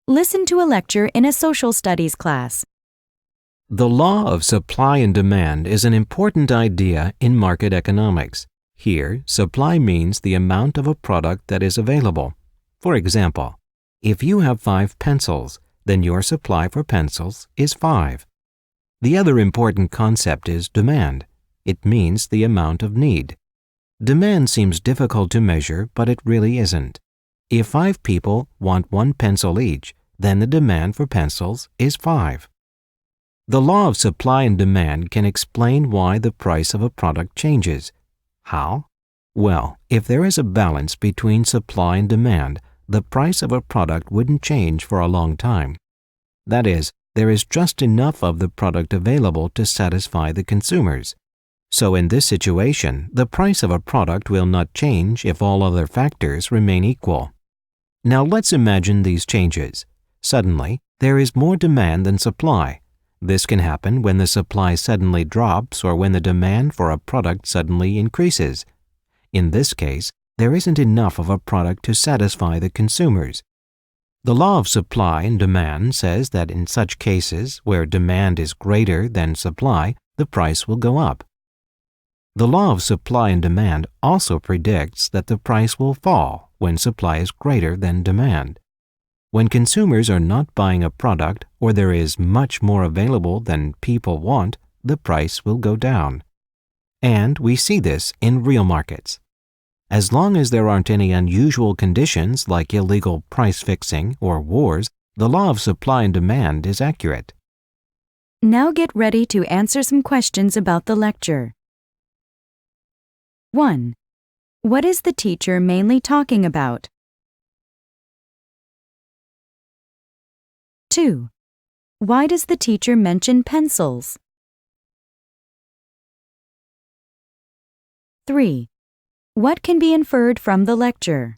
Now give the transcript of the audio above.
Listen to a lecture in a social studies class. The law of supply and demand is an important idea in market economics. Here, supply means the amount of a product that is available. For example, if you have 5 pencils, then your supply for pencils is 5. The other important concept is demand. It means the amount of need. Demand seems difficult to measure, but it really isn't. If 5 people want 1 pencil each, then the demand for pencils is 5. The law of supply and demand can explain why the price of a product changes. How? Well, if there is a balance between supply and demand, the price of a product wouldn't change for a long time. That is, there is just enough of the product available to satisfy the consumers. So in this situation, the price of a product will not change if all other factors remain equal. Now let's imagine these changes. Suddenly, there is more demand than supply. This can happen when the supply suddenly drops or when the demand for a product suddenly increases. In this case, there isn't enough of a product to satisfy the consumers. The law of supply and demand says that in such cases where demand is greater than supply, the price will go up. The law of supply and demand also predicts that the price will fall when supply is greater than demand. When consumers are not buying a product or there is much more available than people want, the price will go down. And we see this in real markets. As long as there aren't any unusual conditions like illegal price fixing or wars, the law of supply and demand is accurate. Now get ready to answer some questions about the lecture. 1. What is the teacher mainly talking about? 2. Why does the teacher mention pencils? 3. What can be inferred from the lecture?